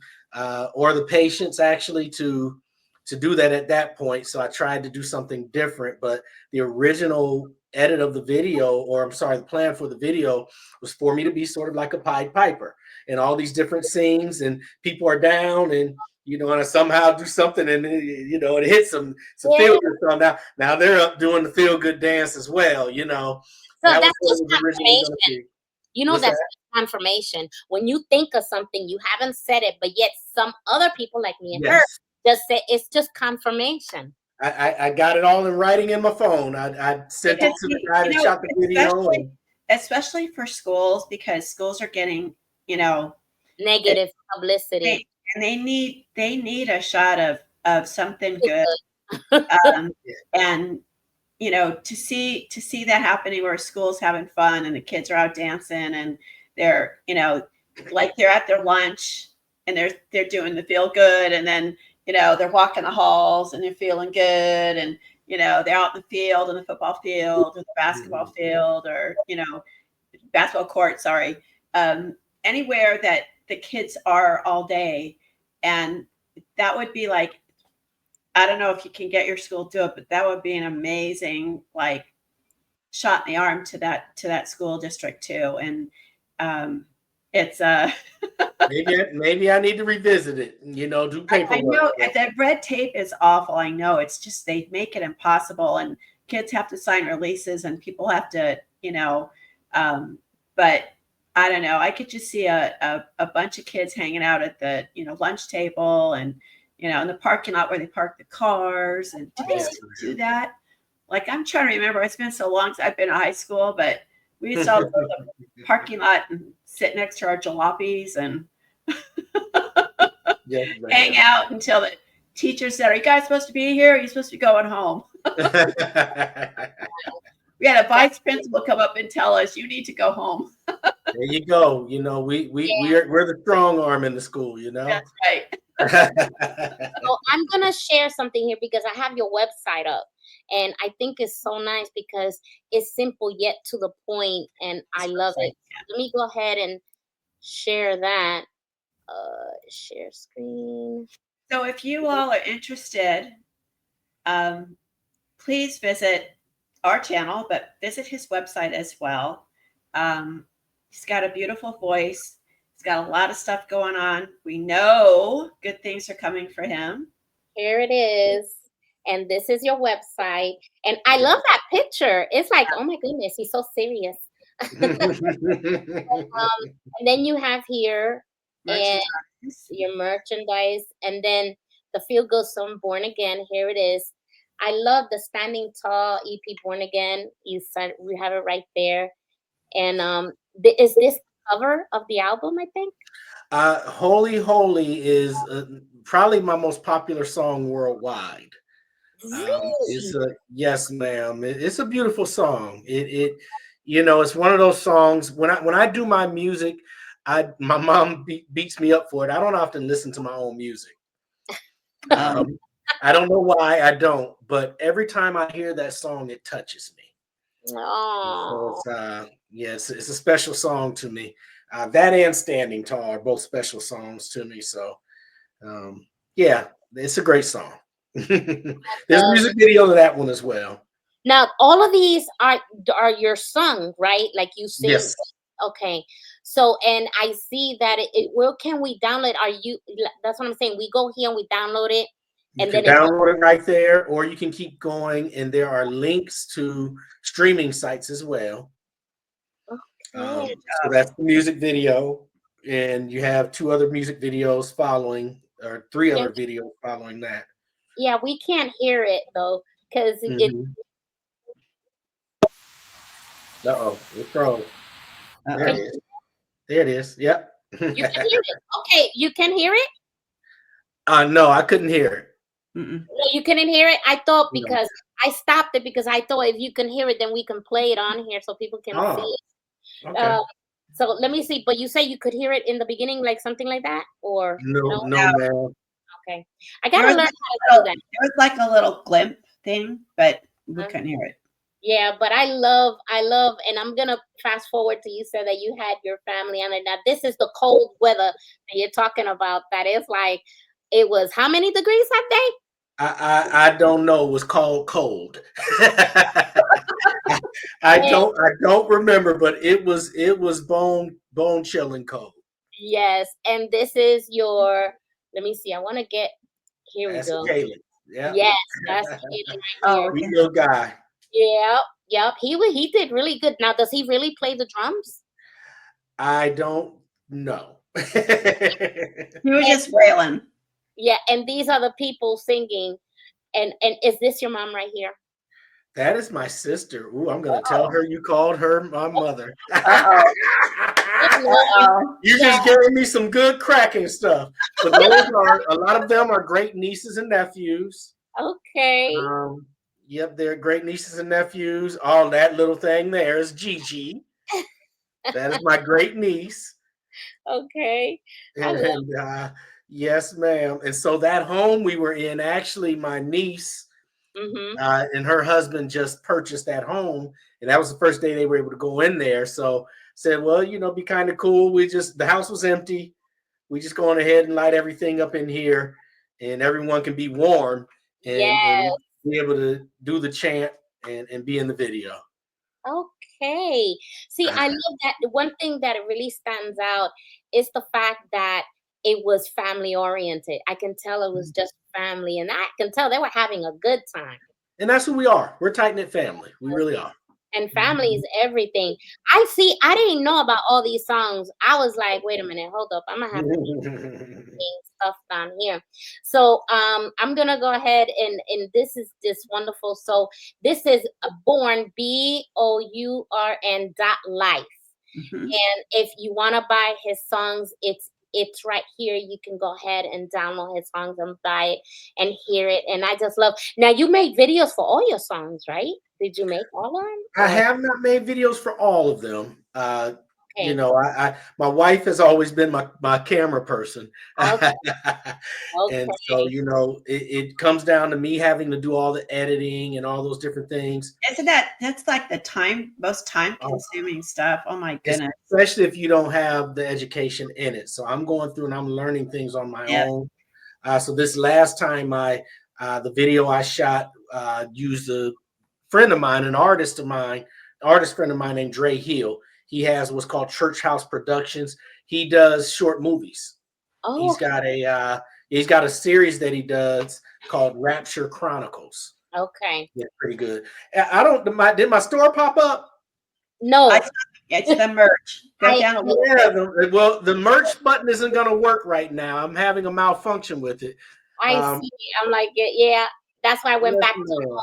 or the patience actually to do that at that point. So I tried to do something different. But the original edit of the video, or I'm sorry, the plan for the video was for me to be sort of like a Pied Piper and all these different scenes, and people are down, and you know, and I somehow do something, and you know, it hits some Yeah. feel good song. Now they're up doing the feel good dance as well. You know, So that was that's what it just was originally going to confirmation. be. You know, What's that's that? just confirmation. When you think of something, you haven't said it, but yet some other people like me and her Yes. just say it's just confirmation. I got it all in writing in my phone. I sent it Because to the guy that shot the video. And especially for schools, because schools are getting, it, Negative publicity. they need a shot of something good. Um, yeah, and to see that happening where school's having fun and the kids are out dancing and they're like they're at their lunch and they're doing the feel good, and then they're walking the halls and they're feeling good, and they're out in the field, in the football field or the basketball mhm, field, or basketball court, sorry, anywhere that the kids are all day. And that would be like, I don't know if you can get your school to do it, but that would be an amazing, shot in the arm to that school district too. And It's maybe I need to revisit it. You know, do I paperwork. know that red tape is awful. I know it's just they make it impossible, and kids have to sign releases, and people have to, but I don't know. I could just see a bunch of kids hanging out at the lunch table, and in the parking lot where they park the cars. And do they Yes, still do that? Like I'm trying to remember. It's been so long since I've been in high school, but we used to all go to the parking lot and sit next to our jalopies and yes, hang out until the teacher said, "Are you guys supposed to be here? Or are you supposed to be going home?" We had a vice principal come up and tell us, "You need to go home." There you go. You know, we're the strong arm in the school. You know. That's right. So I'm gonna share something here because I have your website up, and I think it's so nice because it's simple yet to the point, and I love it. Let me go ahead and share that. Share screen. So if you all are interested, um, please visit our channel, but visit his website as well. He's got a beautiful voice. He's got a lot of stuff going on. We know good things are coming for him. Here it is. And this is your website. And I love that picture. It's like, oh my goodness, he's so serious. And then you have here and your merchandise, and then the Feel Good Song Born Again. Here it is. I love the Standing Tall EP Born Again. We have it right there. And is this the cover of the album? I think. Holy Holy is probably my most popular song worldwide. It's Really? a yes, ma'am. It's a beautiful song. It's one of those songs. When I do my music, my mom beats me up for it. I don't often listen to my own music. I don't know why I don't, but every time I hear that song, it touches me. So Oh. it's a special song to me. That and Standing Tall are both special songs to me. So yeah, it's a great song. There's a music video to that one as well. Now, all of these are your sung, right? Like you sing. Yes. Okay. So, and I see that where can we download? That's what I'm saying. We go here and we download it. You And can then download it right there, or you can keep going, and there are links to streaming sites as well. Okay. So that's the music video, and you have two other music videos following, or three other videos following that. Yeah, we can't hear it though, because it. Uh-oh, it froze. There Uh-oh. it is. There it is. Yep. You can hear it. Okay, you can hear it? No, I couldn't hear it. Mm-mm. No, you couldn't hear it? I thought No. because I stopped it because I thought if you can hear it, then we can play it on here so people can see it. Okay. So let me see. But you say you could hear it in the beginning, like something like that, or No, No. ma'am. Okay, I gotta learn how to do that. There was like a little glimp thing, but we couldn't hear it. Yeah, but I love, and I'm gonna fast forward to you said that you had your family on it. Now this is the cold weather that you're talking about. That is like, it was how many degrees that day? I don't know. It was called cold. I don't remember, but it was bone chilling cold. Yes, and this is your. Let me see. I want to get. Here we That's go. Caleb. Yeah. Yes, that's Kaden right here. We little guy. Yep. He did really good. Now, does he really play the drums? I don't know. He was just wailing. Yeah, and these are the people singing. And is this your mom right here? That is my sister. Ooh, I'm gonna tell her you called her my mother. You just gave me some good cracking stuff. But a lot of them are great nieces and nephews. Okay. Yep, they're great nieces and nephews. All that little thing there is Gigi. That is my great niece. Okay. And yes, ma'am. And so that home we were in, actually, my niece and her husband just purchased that home, and that was the first day they were able to go in there. So said, well, be kind of cool. The house was empty. We just going ahead and light everything up in here, and everyone can be warm and be able to do the chant and be in the video. Okay. See, I love that. The one thing that really stands out is the fact that it was family oriented. I can tell it was just family, and I can tell they were having a good time. And that's who we are. We're tight knit family. We really are. And family is everything. I see. I didn't know about all these songs. I was like, wait a minute, hold up. I'm gonna have to stuff down here. So I'm gonna go ahead and this is this wonderful. So this is a Bourn BOURN.life. Mhm. And if you want to buy his songs, it's right here. You can go ahead and download his songs and buy it and hear it. And I just love. Now you make videos for all your songs, right? Did you make all of them? I Or have not made videos for all of them. You okay, know, my wife has always been my camera person. okay, And so, okay. you know, it comes down to me having to do all the editing and all those different things. Isn't that's like the most time consuming stuff? Oh my goodness. Especially if you don't have the education in it. So I'm going through and I'm learning things on my Yeah. own. So this last time the video I shot used a friend of mine, an artist friend of mine named Dre Hill. He has what's called Church House Productions. He does short movies. Oh, He's got a series that he does called Rapture Chronicles. okay. Yeah, pretty good. I don't. Did my store pop up? I No, saw it's the merch. Go I down a little Yeah. bit. The merch button isn't going to work right now. I'm having a malfunction with it. I Um, see. I'm like, yeah. That's why I went yes, back to ma'am.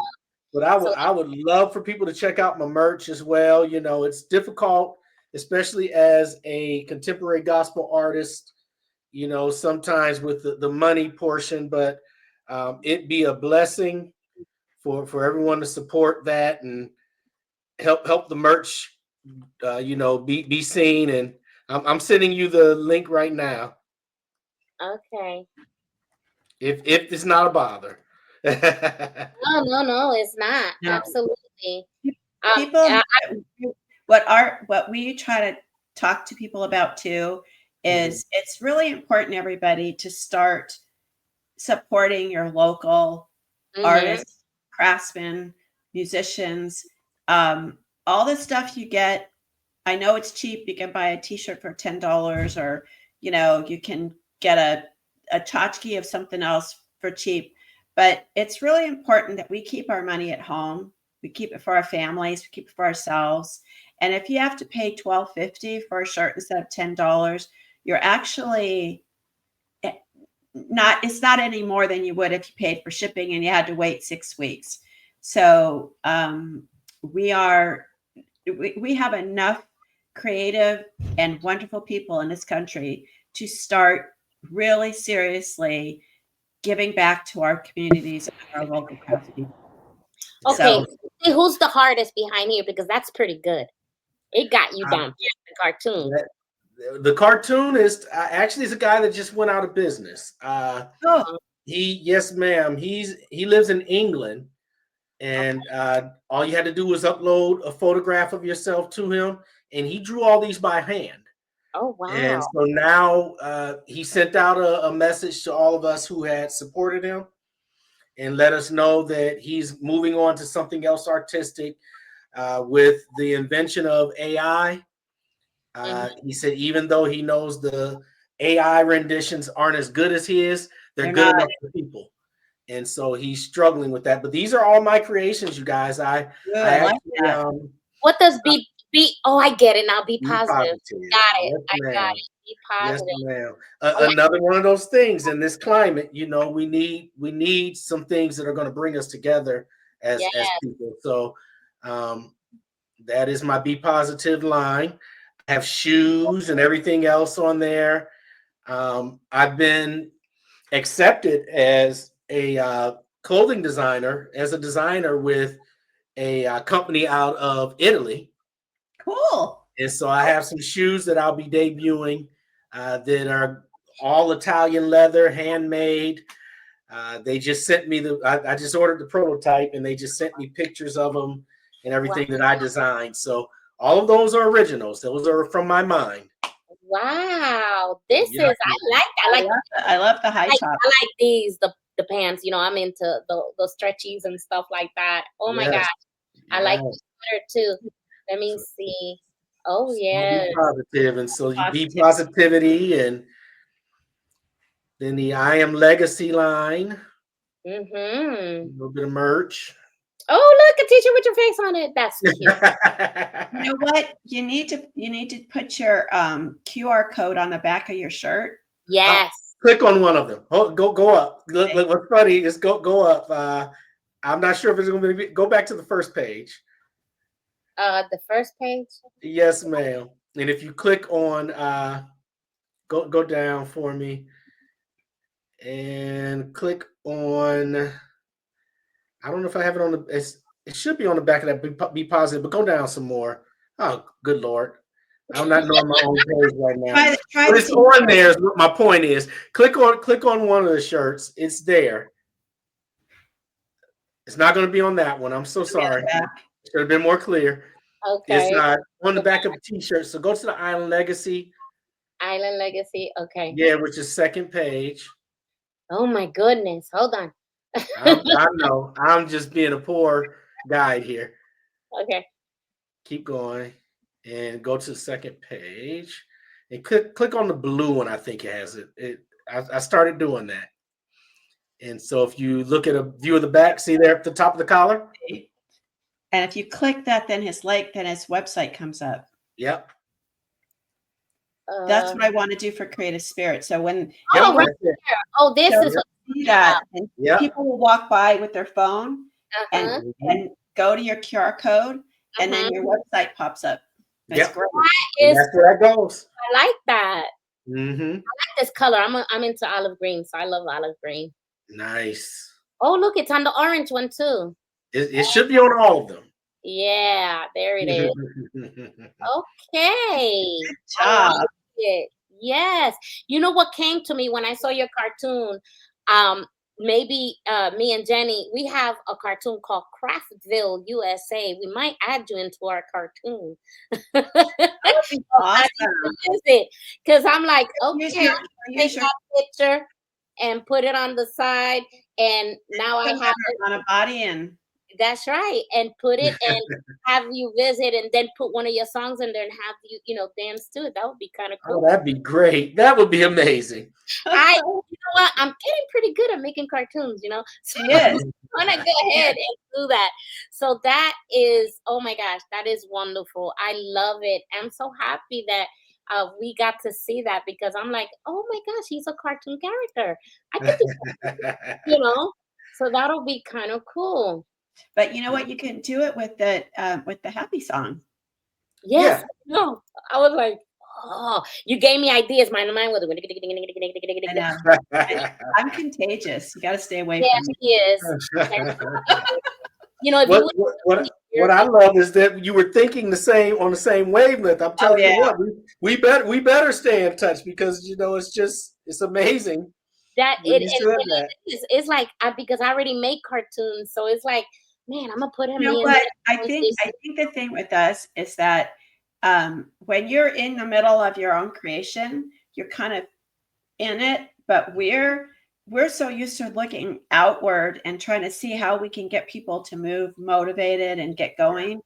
But I so would I would love for people to check out my merch as well. You know, it's difficult, especially as a contemporary gospel artist. You know, sometimes with the money portion, but it'd be a blessing for everyone to support that and help the merch. You know, be seen. And I'm sending you the link right now. okay. If it's not a bother. No, it's not. No. Absolutely. People I, what we try to talk to people about too Mhm. is it's really important, everybody, to start supporting your local mhm, artists, craftsmen, musicians, all the stuff you get. I know it's cheap. You can buy a T-shirt for $10, or you can get a tchotchke of something else for cheap. But it's really important that we keep our money at home. We keep it for our families. We keep it for ourselves. And if you have to pay $12.50 for a shirt instead of $10, you're actually not. It's not any more than you would if you paid for shipping and you had to wait 6 weeks. So we are we have enough creative and wonderful people in this country to start really seriously giving back to our communities and our local craftspeople. okay. So Yes. See, who's the hardest behind here? Because that's pretty good. It got you Uh, down. The cartoon. that- the cartoonist actually is a guy that just went out of business. oh, Yes, ma'am. He lives in England, Okay. and all you had to do was upload a photograph of yourself to him, and he drew all these by hand. Oh And wow. so now he sent out a message to all of us who had supported him and let us know that he's moving on to something else artistic with the invention of AI. Mhm. He said even though he knows the AI renditions aren't as good as his, they're they're good not enough for people. And so he's struggling with that. But these are all my creations, you guys. I good. I like actually that. What does be? Oh, I get it now. Be be positive. positive. Got it. Yes, I got ma'am. it. Be Yes, positive. ma'am. I like. Another one of those things in this climate, you know, we need some things that are going to bring us together Yeah. as people. So um, that is my be positive line. I have shoes and everything else on there. I've been accepted as a clothing designer, as a designer with a company out of Italy. Cool. And so I have some shoes that I'll be debuting that are all Italian leather, handmade. They just sent me I just ordered the prototype and they just sent me pictures of them and Wow. everything that I designed. So all of those are originals. Those are from my mind. Wow. This is. Yeah. I like. I like. I love the high Like top. I like these the pants. You know, I'm into the stretchies and stuff like that. Oh my Yes. god, I like Yes. the sweater too. Let me So, see. Oh so be yeah. positive, and so you be Positive. positivity, and then the I am legacy line, a Mm-hmm. little bit of merch. Oh, look, a teacher with your face on it. That's cute. You know what? You need to put your QR code on the back of your shirt. Ah, Yes. click on one of them. Oh, go up. Look, what's funny is go up. I'm not sure if it's going to be. Go back to the first page. The first page. Yes, ma'am. And if you click on, go down for me, and click on. I don't know if I have it on the. It should be on the back of that. Be positive, but go down some more. Oh, good lord! I'm not knowing my own page right now. Try But the it's on t-shirt. there. Is what my point is. Click on one of the shirts. It's there. It's not going to be on that one. I'm so It'll be on sorry. the back. Should have been more clear. It's Okay. on the back of the T-shirt. So go to the Island Legacy. Island Legacy. Okay. Yeah, which is second page. Oh my goodness. Hold on. I know. I'm just being a poor guide here. Okay. Keep going and go to the second page and click on the blue one. I think it has it. I started doing that. And so if you look at a view of the back, see there at the top of the collar? And if you click that, then his website comes up. Yep. That's Uh, what I want to do for Creative Spirit. So when Yep. oh, right people That's it. here. Oh, this so is. see that, and Yep. people will walk by with their phone and Uh-huh. Mhm. go to your QR code, and then Uh-huh. your website pops up. That's Yep. great. And Is that's where that goes. I like that. Mm-hmm. This color. I'm into olive green, so I love olive green. Nice. Oh, look, it's on the orange one too. It should be on all of them. Yeah, there it is. Okay. Good I like job. it. Yes. You know what came to me when I saw your cartoon? Um, maybe me and Jenny, we have a cartoon called Craftville USA. We might add you into our cartoon. That would be I need awesome. to use it because I'm like, Use okay, your I'm gonna take that picture and put it on the side, and now I put have it. on a body and That's right, and put it and have you visit, and then put one of your songs in there and have you, dance to it. That would be kind of Oh, cool. that'd be great. That would be amazing. You know what? I'm getting pretty good at making cartoons, so she is. I'm gonna go ahead and do that. So that is, oh my gosh, that is wonderful. I love it. I'm so happy that we got to see that because I'm like, oh my gosh, he's a cartoon character. I could do, so that'll be kind of cool. But you know what? You can do it with the happy song. Yes, Yeah. no, I was like, oh, you gave me ideas. My mind was. And I'm contagious. You got to stay away Yeah, from me. she is. If what, you what would what what I love is that you were thinking on the same wavelength. I'm Oh telling you yeah. what, we better stay in touch because it's amazing that when it you and said that. it's like because I already make cartoons, so it's like, man, I'm gonna put You know me in what? there. I think the thing with us is that when you're in the middle of your own creation, you're kind of in it, but we're so used to looking outward and trying to see how we can get people to move motivated and get going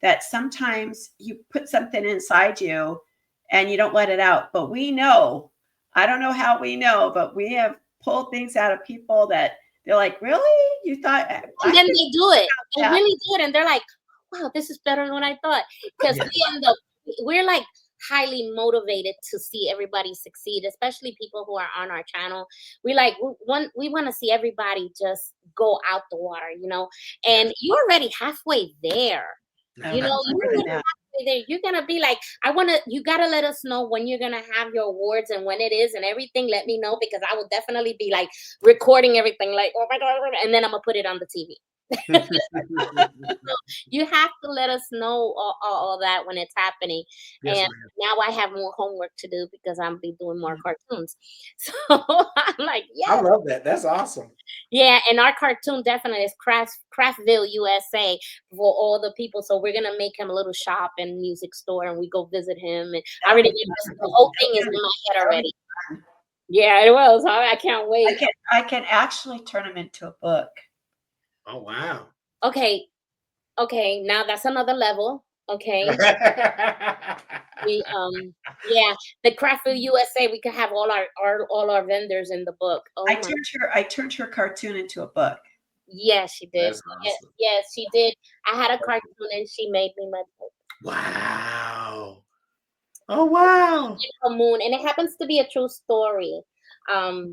that sometimes you put something inside you and you don't let it out. But we know, I don't know how we know, but we have pulled things out of people that they're like, really? You thought And I then could they do it. They that? really do it, and they're like, "Wow, this is better than what I thought." Because Yeah. we're like highly motivated to see everybody succeed, especially people who are on our channel. We want to see everybody just go out the water, Yes. and you're already halfway there. Oh, that's You're more than already that. halfway there. You're gonna be like, you gotta let us know when you're gonna have your awards and when it is and everything. Let me know because I will definitely be like recording everything, like, oh my god, and then I'm gonna put it on the TV. So you have to let us know all that when it's happening. Yes, And ma'am. now I have more homework to do because I'm be doing more cartoons. So I'm like, I yes, love that. That's awesome. yeah. And our cartoon definitely is Craftville USA for all the people. So we're gonna make him a little shop and music store, and we go visit him. And I That'll already be the whole thing is fun. in my head That'll be already. fun. Yeah, it was. I can't wait. I can actually turn them into a book. Oh wow. Okay, okay. Now that's another level. Okay. We yeah, the Craft Food USA. We could have all our vendors in the book. Oh my. I turned her cartoon into a book. Yes, she did. That's Yes, awesome. yes, she did. I had a cartoon and she made me my book. Wow. Oh wow. A moon, and it happens to be a true story. Okay.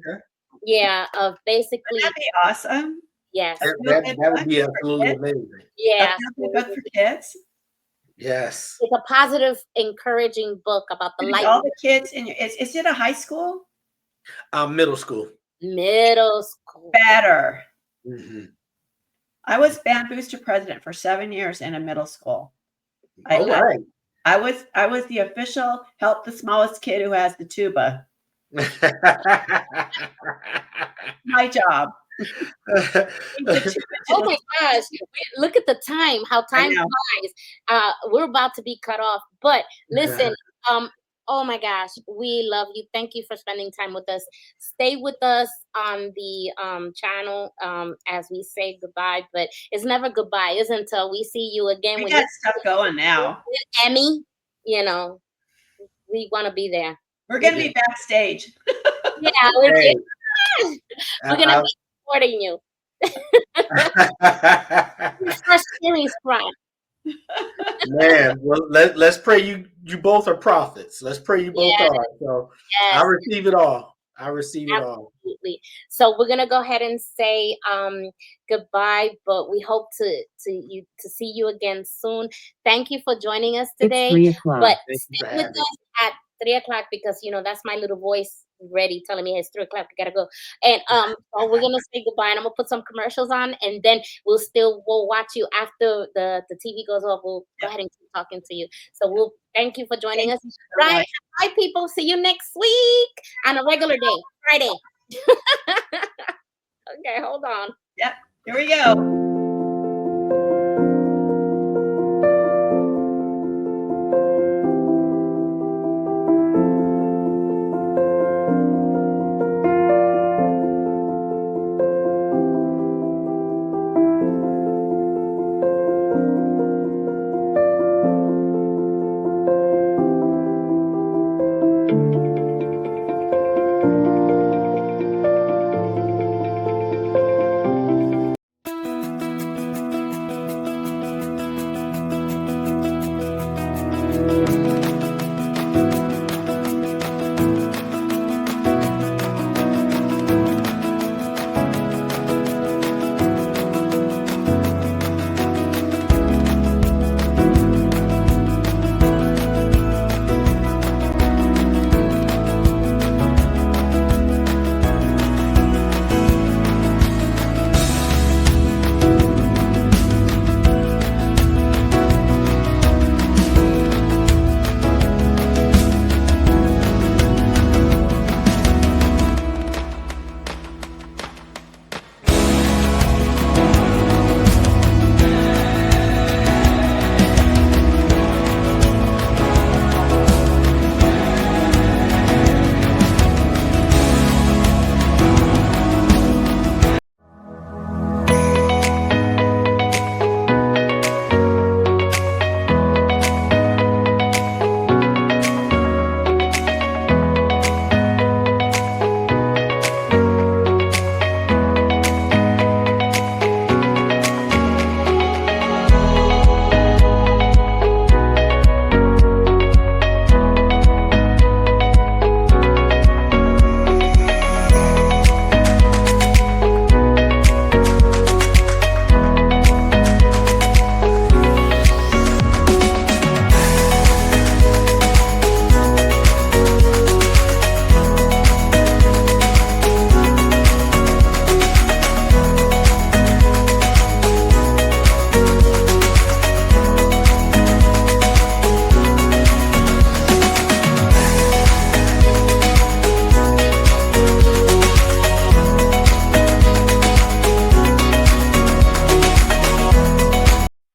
Yeah, of Wouldn't basically, that be awesome? yes, A That, feel that, good that would book be for absolutely kids? amazing. A yeah. feel good book for kids? Yes. It's a positive, encouraging book about the Maybe light. all the kids in your is it a high school? Middle school. Middle school. Better. Mhm. I was band booster president for 7 years in a middle school. All right. I was the official help the smallest kid who has the tuba. My job. Oh my gosh! Look at the time. How I time know. flies. We're about to be cut off, but listen. Oh my gosh, we love you. Thank you for spending time with us. Stay with us on the channel as we say goodbye, but it's never goodbye. It's until we see you again. We When got you stuff going now. Emmy, you know, we want to be there. We're gonna be backstage. Yeah, Hey, we're gonna I- be supporting you. First series run. Man, well, let's pray you both are prophets. Let's pray you both Yes, are. So yes. I receive it all. I receive it all. Absolutely. So we're gonna go ahead and say goodbye, but we hope to see you again soon. Thank you for joining us today. It's 3:00. But Thank you stay for with having us at 3 o'clock because that's my little voice ready telling me it's 3 o'clock. We gotta go. And so we're gonna say goodbye, and I'm gonna put some commercials on, and then we'll watch you after the TV goes off. We'll go ahead and keep talking to you. So we'll thank you for joining us. Thank you so Right. much. Bye, people. See you next week on a regular day, Friday. Okay, hold on. Yep. Here we go.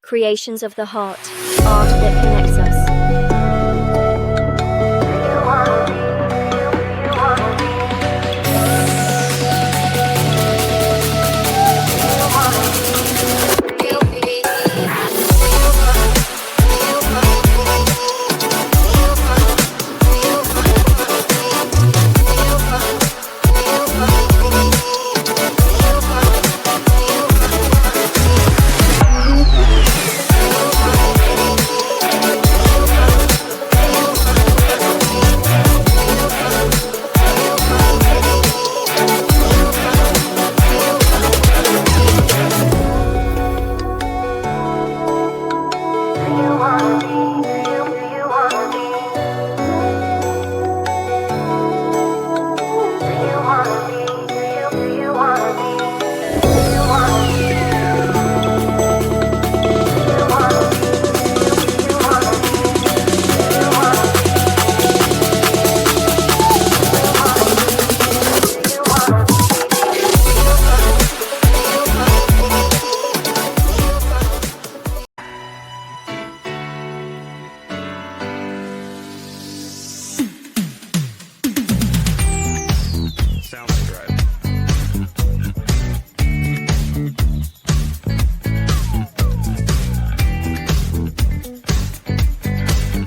Creations of the heart, art that connects us.